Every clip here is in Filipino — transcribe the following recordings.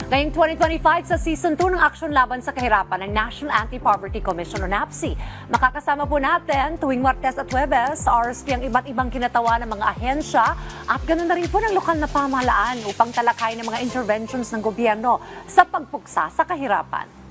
Ngayong 2025 sa Season 2 ng Aksyon Laban sa Kahirapan ng National Anti-Poverty Commission o NAPC. Makakasama po natin tuwing Martes at Huwebes sa RSP ang iba't ibang kinatawa ng mga ahensya at ganoon na rin po ng lokal na pamahalaan upang talakay ng mga interventions ng gobyerno sa pagpuksa sa kahirapan.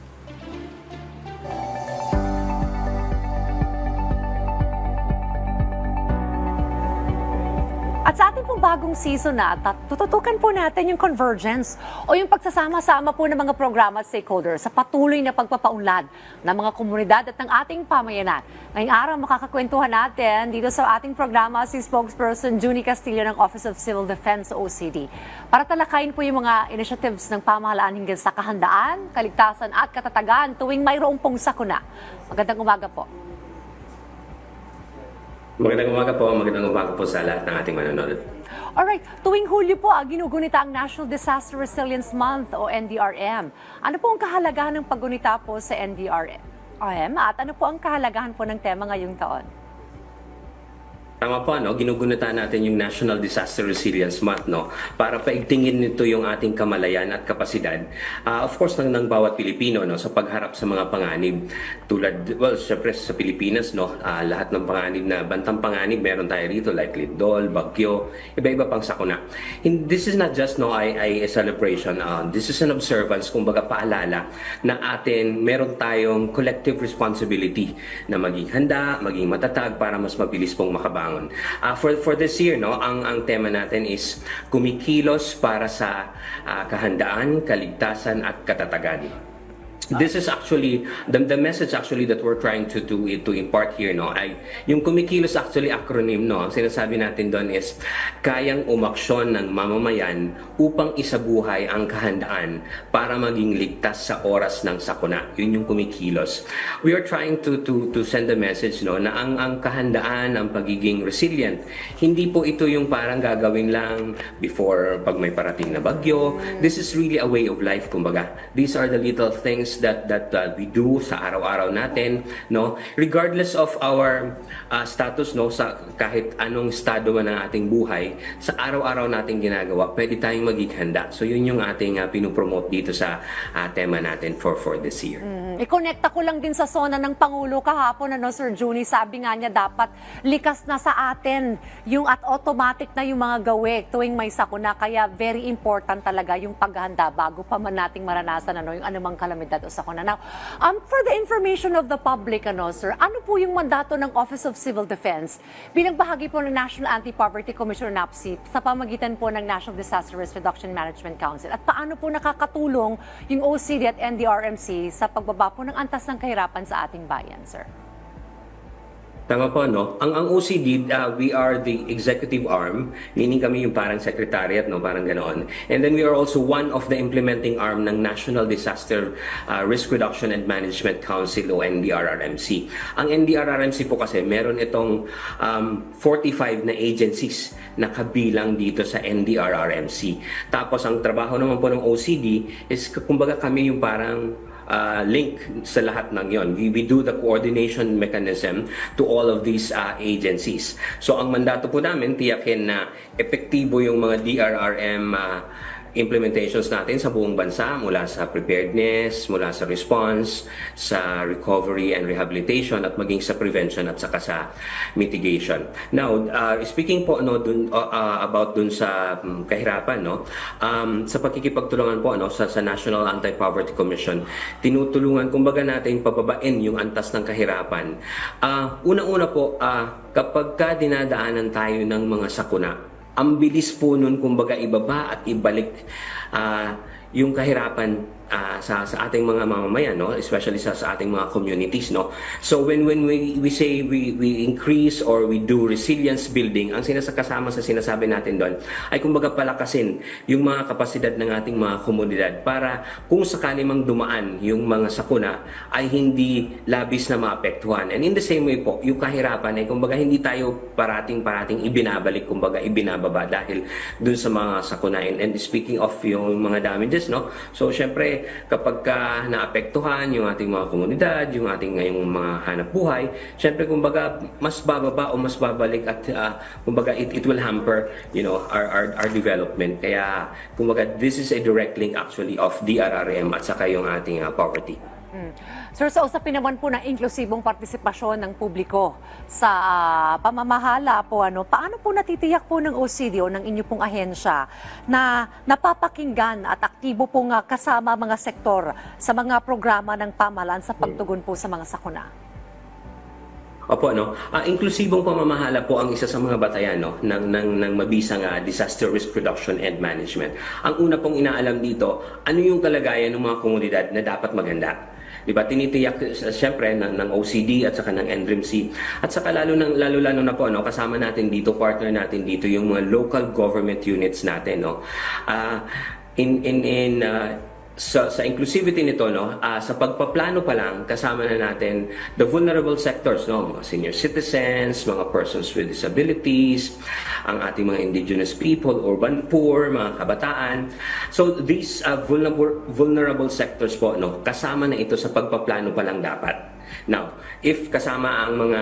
At sa ating pong bagong season na, tututukan po natin yung convergence o yung pagsasama-sama po ng mga programa at stakeholders sa patuloy na pagpapaunlad ng mga komunidad at ng ating pamayanan. Ngayong araw, makakakwentuhan natin dito sa ating programa si spokesperson Junie Castillo ng Office of Civil Defense o OCD para talakayin po yung mga initiatives ng pamahalaan hinggil sa kahandaan, kaligtasan at katatagan tuwing mayroong pong sakuna. Magandang umaga po. Magandang umaga po sa lahat ng ating manonood. Alright, tuwing Hulyo po, ginugunita ang National Disaster Resilience Month o NDRM. Ano po ang kahalagahan ng paggunita po sa NDRM at ano po ang kahalagahan po ng tema ngayong taon? Tama po, ginugunita natin yung National Disaster Resilience Month, para paigtingin nito yung ating kamalayan at kapasidad, of course, ng bawat Pilipino, sa pagharap sa mga panganib. Syempre sa Pilipinas, lahat ng panganib na bantang panganib, meron tayo rito, like lindol, bagyo, iba-iba pang sakuna. This is not just, a celebration, this is an observance, kumbaga paalala, na meron tayong collective responsibility na maging handa, maging matatag para mas mabilis pong makabangon. For this year, ang tema natin is kumikilos para sa kahandaan, kaligtasan at katatagan. This is actually the message actually that we're trying to impart here, ay yung kumikilos actually acronym, Ang sinasabi natin doon is kayang umaksyon ng mamamayan upang isabuhay ang kahandaan para maging ligtas sa oras ng sakuna. Yun yung kumikilos. We are trying to send a message, na ang kahandaan, ang pagiging resilient, hindi po ito yung parang gagawin lang before pag may parating na bagyo. This is really a way of life, kumbaga. These are the little things that we do sa araw-araw natin, regardless of our status, sa kahit anong estado man ng ating buhay, sa araw-araw nating ginagawa, pwede tayong maging handa. So yun yung ating pinupromote dito sa tema natin for this year. I-connecta ko lang din sa sona ng Pangulo kahapon, Sir Junie, sabi nga niya dapat likas na sa atin yung at automatic na yung mga gawi tuwing may sakuna, kaya very important talaga yung paghahanda bago pa man nating maranasan yung anumang kalamidad o sakuna. Now, for the information of the public, sir, ano po yung mandato ng Office of Civil Defense bilang bahagi po ng National Anti-Poverty Commission o NAPC sa pamagitan po ng National Disaster Risk Reduction Management Council? At paano po nakakatulong yung OCD at NDRMC sa pagbaba po ng antas ng kahirapan sa ating bayan, sir? Tama po, Ang OCD, we are the executive arm, meaning kami yung parang secretariat, parang ganoon. And then we are also one of the implementing arm ng National Disaster Risk Reduction and Management Council o NDRRMC. Ang NDRRMC po kasi meron itong 45 na agencies na kabilang dito sa NDRRMC. Tapos ang trabaho naman po ng OCD is kumbaga kami yung parang link sa lahat ng yon. We do the coordination mechanism to all of these agencies. So ang mandato po namin, tiyakin na epektibo yung mga DRRM implementations natin sa buong bansa, mula sa preparedness, mula sa response, sa recovery and rehabilitation, at maging sa prevention at saka sa mitigation. Now, speaking po about dun sa kahirapan, sa pagkikipagtulungan po sa National Anti-Poverty Commission, tinutulungan kumbaga natin pababain yung antas ng kahirapan. Una-una po, kapag dinadaanan tayo ng mga sakuna, ang bilis po nun kumbaga ibaba at ibalik yung kahirapan sa ating mga mamamayan, especially sa ating mga communities, So when we say we increase or we do resilience building, ang kasama sa sinasabi natin doon ay kumbaga palakasin yung mga kapasidad ng ating mga komunidad para kung sakali mang dumaan yung mga sakuna ay hindi labis na maapektuhan. And in the same way po, yung kahirapan ay kumbaga hindi tayo parating ibinabalik, kumbaga ibinababa dahil dun sa mga sakuna. And speaking of yung mga damages, so syempre kapag ka naapektuhan yung ating mga komunidad, yung ating ngayong mga hanap buhay, syempre kumbaga mas bababa o mas babalik at kumbaga it will hamper, you know, our development. Kaya kumbaga this is a direct link actually of DRRM at saka yung ating poverty. Sir, sa usapin naman po ng inklusibong partisipasyon ng publiko sa pamamahala po, paano po natitiyak po ng OCD o ng inyo pong ahensya na napapakinggan at aktibo pong kasama mga sektor sa mga programa ng pamahalaan sa pagtugon po sa mga sakuna? Opo, no. Inklusibong pamamahala po ang isa sa mga batayan ng mabisang disaster risk reduction and management. Ang una pong inaalam dito, ano yung kalagayan ng mga komunidad na dapat maganda. Diba, tinitiyak siyempre ng OCD at saka ng NDRIMC at saka lalo na po kasama natin dito, partner natin dito yung mga local government units natin sa inclusivity nito sa pagpaplano pa lang kasama na natin the vulnerable sectors, mga senior citizens, mga persons with disabilities, ang ating mga indigenous people, urban poor, mga kabataan. So these vulnerable sectors po kasama na ito sa pagpaplano pa lang dapat. Now, if kasama ang mga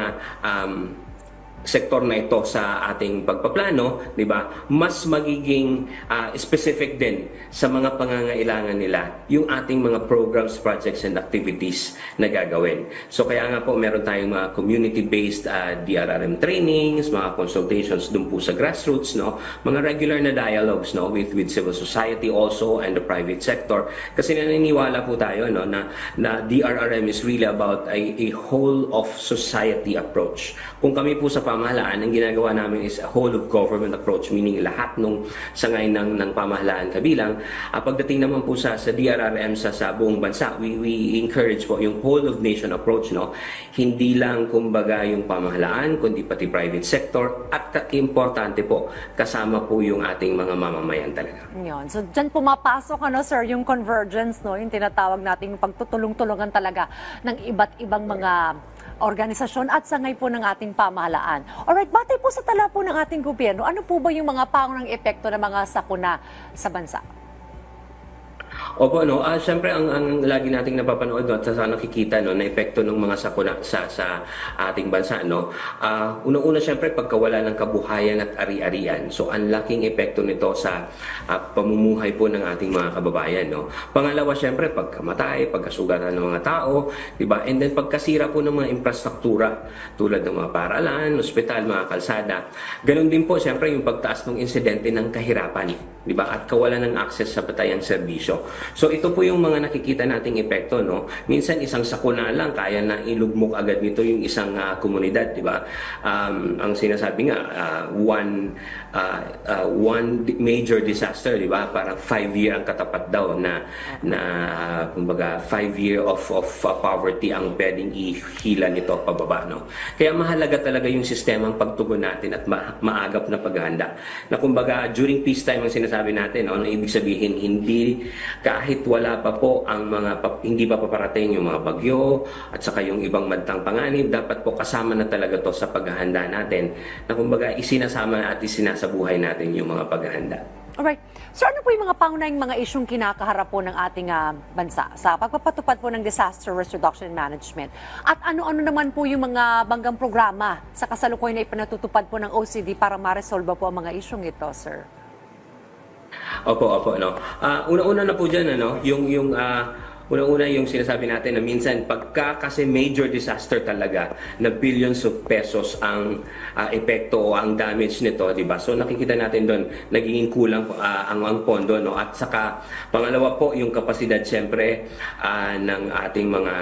sektor na ito sa ating pagpaplano, di ba? Mas magiging specific din sa mga pangangailangan nila yung ating mga programs, projects and activities na gagawin. So kaya nga po meron tayong mga community-based DRRM trainings, mga consultations dun po sa grassroots, mga regular na dialogues with civil society also and the private sector. Kasi naniniwala po tayo na DRRM is really about a whole of society approach. Kung kami po sa pamahalaan, ang ginagawa namin is a whole of government approach, meaning lahat ng sangay ng pamahalaan kabilang. Pagdating naman po sa DRRM sa buong bansa, we encourage po yung whole of nation approach, hindi lang kumbaga yung pamahalaan, kundi pati private sector at importante po, kasama po yung ating mga mamamayan talaga. Yun. So dyan pumapasok sir, yung convergence, yung tinatawag nating pagtutulong-tulungan talaga ng iba't ibang mga organisasyon at sangay po ng ating pamahalaan. Alright, batay po sa tala po ng ating gobyerno, ano po ba yung mga pangunang epekto ng mga sakuna sa bansa? Opo, siyempre ang lagi nating napapanood at sa nakikita na epekto ng mga sakuna sa ating bansa, unang-una siyempre pagkawala ng kabuhayan at ari-arian. So ang laking epekto nito sa pamumuhay po ng ating mga kababayan, Pangalawa siyempre pagkamatay, pagkasugatan ng mga tao, di ba? And then pagkasira po ng mga infrastruktura tulad ng mga paaralan, ospital, mga kalsada. Ganon din po siyempre yung pagtaas ng insidente ng kahirapan, di ba? At kawalan ng access sa patayang serbisyo. So ito po yung mga nakikita nating epekto, Minsan isang sakuna lang kaya na ilugmok agad nito yung isang komunidad, di ba? Ang sinasabi nga one major disaster, di ba? Parang 5-year ang katapat daw na kumbaga 5-year of poverty ang pwedeng ihila nito pababa, Kaya mahalaga talaga yung sistemang pagtugon natin at maagap na paghahanda. Na kumbaga during peacetime ang sinasabi natin, ano ibig sabihin, hindi kahit wala pa po ang hindi pa paparating yung mga bagyo at saka yung ibang bantang panganib, dapat po kasama na talaga to sa paghahanda natin na kumbaga isinasama at isinasabuhay natin yung mga paghahanda. Alright. So ano po yung mga pangunahing mga isyong kinakaharap po ng ating bansa sa pagpapatupad po ng disaster risk reduction and management? At ano-ano naman po yung mga banggang programa sa kasalukuyan na ipinatutupad po ng OCD para ma-resolve po ang mga isyong ito, sir? Opo, una-una na po dyan, unang-una yung sinasabi natin na minsan pagka kasi major disaster talaga na billions of pesos ang epekto o ang damage nito, di ba? So nakikita natin doon nagiging kulang ang pondo, at saka pangalawa po yung kapasidad siyempre ng ating mga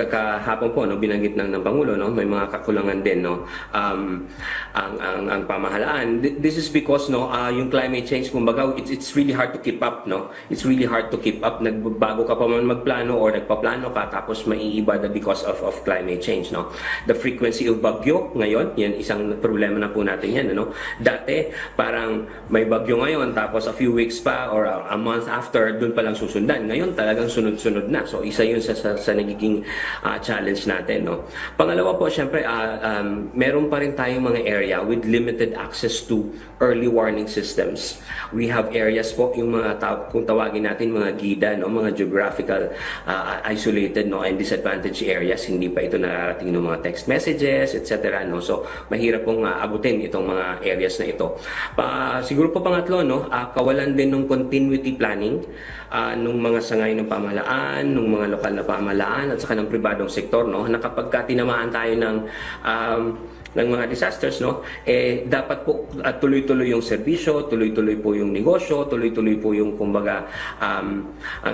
kahapon po binanggit ng Pangulo, may mga kakulangan din, ang pamahalaan. This is because yung climate change kumbaga it's really hard to keep up, It's really hard to keep up. Nagbago ka pa man magplano or nagpaplano ka tapos maiiba na because of climate change, no? The frequency of bagyo ngayon, yan isang problema na po natin yan, ano? Dati parang may bagyo ngayon tapos a few weeks pa or a month after doon pa lang susundan. Ngayon talagang sunod-sunod na. So isa yun sa nagiging challenge natin, no? Pangalawa po, syempre meron pa rin tayong mga area with limited access to early warning systems. We have areas po, yung mga kung tawagin natin mga gida, no, mga geographical isolated, no, and disadvantaged areas, hindi pa ito nararating ng mga text messages, etc. No, so mahirap pong abutin itong mga areas na ito. Siguro po pangatlo, no, kawalan din ng continuity planning nung mga sangay ng pamahalaan, nung mga lokal na pamahalaan at saka ng pribadong sektor, no, na kapag tinamaan tayo ng mga disasters, no, dapat po tuloy-tuloy yung serbisyo, tuloy-tuloy po yung negosyo, tuloy-tuloy po yung kumbaga ang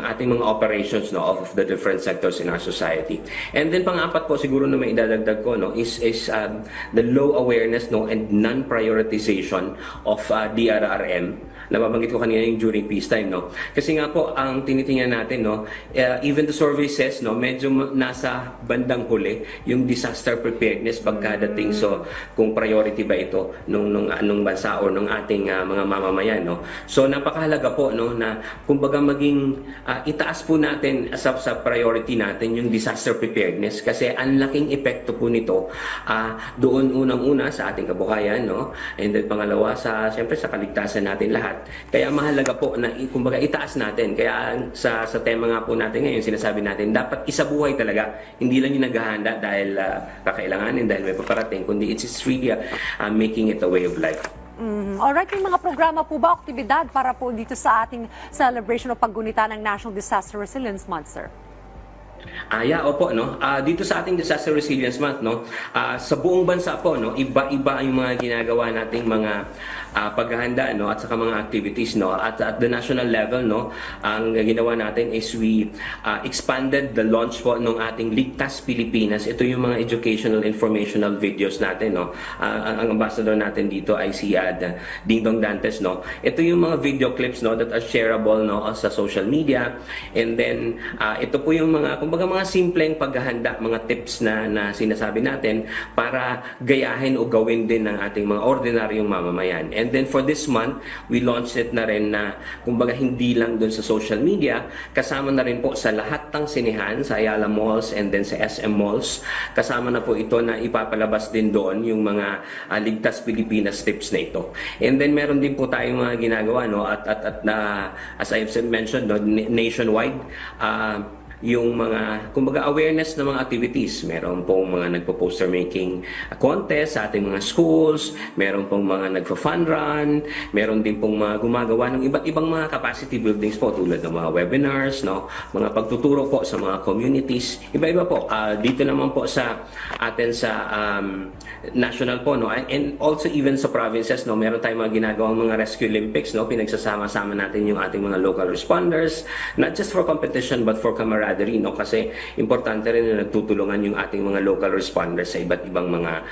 ating mga operations, no, of the different sectors in our society. And then pang-apat po siguro na may idadagdag ko, no, is the low awareness, no, and non-prioritization of DRRM. Nababanggit ko kanina yung during peacetime, no? Kasi nga po, ang tinitingnan natin, no, even the survey says, no, medyo nasa bandang huli yung disaster preparedness pagkadating. So, kung priority ba ito nung bansa o nung ating mga mamamayan, no? So, napakahalaga po, no, na kumbaga maging itaas po natin sa priority natin yung disaster preparedness kasi ang laking epekto po nito doon unang-una sa ating kabuhayan, no? And then pangalawa siyempre sa kaligtasan natin lahat. Kaya mahalaga po na kumbaga itaas natin. Kaya sa tema nga po natin ngayon, sinasabi natin dapat isabuhay talaga. Hindi lang yung naghahanda dahil kakailanganin, dahil may paparating, kundi it's really making it a way of life. Alright, may mga programa po ba, aktibidad para po dito sa ating celebration o paggunita ng National Disaster Resilience Month, sir? Opo, no. Dito sa ating Disaster Resilience Month, no, sa buong bansa po, no, iba-iba yung mga ginagawa nating mga paghahanda, no, at saka mga activities, no. At the national level, no, ang ginawa natin is we expanded the launch po ng ating Ligtas Pilipinas. Ito yung mga educational informational videos natin, no. Ang ambassador natin dito ay si Dingdong Dantes, no. Ito yung mga video clips, no, that are shareable, no, sa social media. And then ito po yung mga kumbaga mga simpleng paghahanda, mga tips na sinasabi natin para gayahin o gawin din ng ating mga ordinaryong mamamayan. And then for this month, we launched it na rin na kumbaga hindi lang dun sa social media, kasama na rin po sa lahat ng sinehan, sa Ayala Malls and then sa SM Malls. Kasama na po ito na ipapalabas din doon yung mga Ligtas Pilipinas tips na ito. And then meron din po tayong mga ginagawa, no, at as I've mentioned, no, nationwide, yung mga kumbaga awareness ng mga activities. Meron pong mga nagpo-poster making contest sa ating mga schools, meron pong mga nagfa-fun run, meron din pong mga gumagawa ng iba't ibang mga capacity buildings po tulad ng mga webinars, no, mga pagtuturo po sa mga communities. Iba-iba po. Dito naman po sa atin sa national po, no, and also even sa provinces, no, meron tayong mga ginagawang mga Rescue Olympics, no, pinagsasama-sama natin yung ating mga local responders, not just for competition but for camaraderie, no, kasi importante rin na nagtutulungan yung ating mga local responders sa iba't ibang mga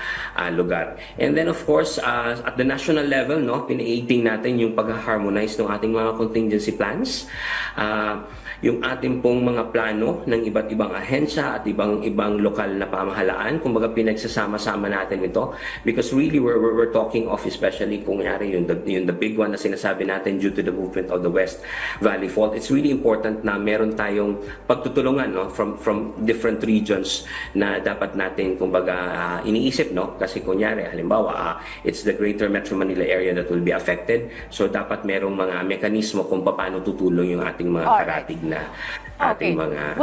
lugar. And then of course, at the national level, no, pina-aiding natin yung pag-harmonize ng ating mga contingency plans. Yung ating pong mga plano ng iba't ibang ahensya at ibang lokal na pamahalaan, kumbaga pinagsasama-sama natin ito because really we're talking of, especially kung yari yung the big one na sinasabi natin due to the movement of the West Valley Fault. It's really important na meron tayong pagtutulungan, no, from different regions na dapat natin kumbaga iniisip, no, kasi kunyari halimbawa it's the Greater Metro Manila area that will be affected, so dapat merong mga mekanismo kung paano tutulong yung ating mga karatig na ating mga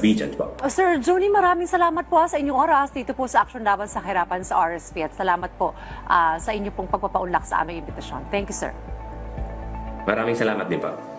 regions po. Sir Johnny, maraming salamat po sa inyong oras dito po sa Aksyon Laban sa Kahirapan sa RSP at salamat po sa inyo pong pagpapaunlak sa aming imbitasyon. Thank you, sir. Maraming salamat din po.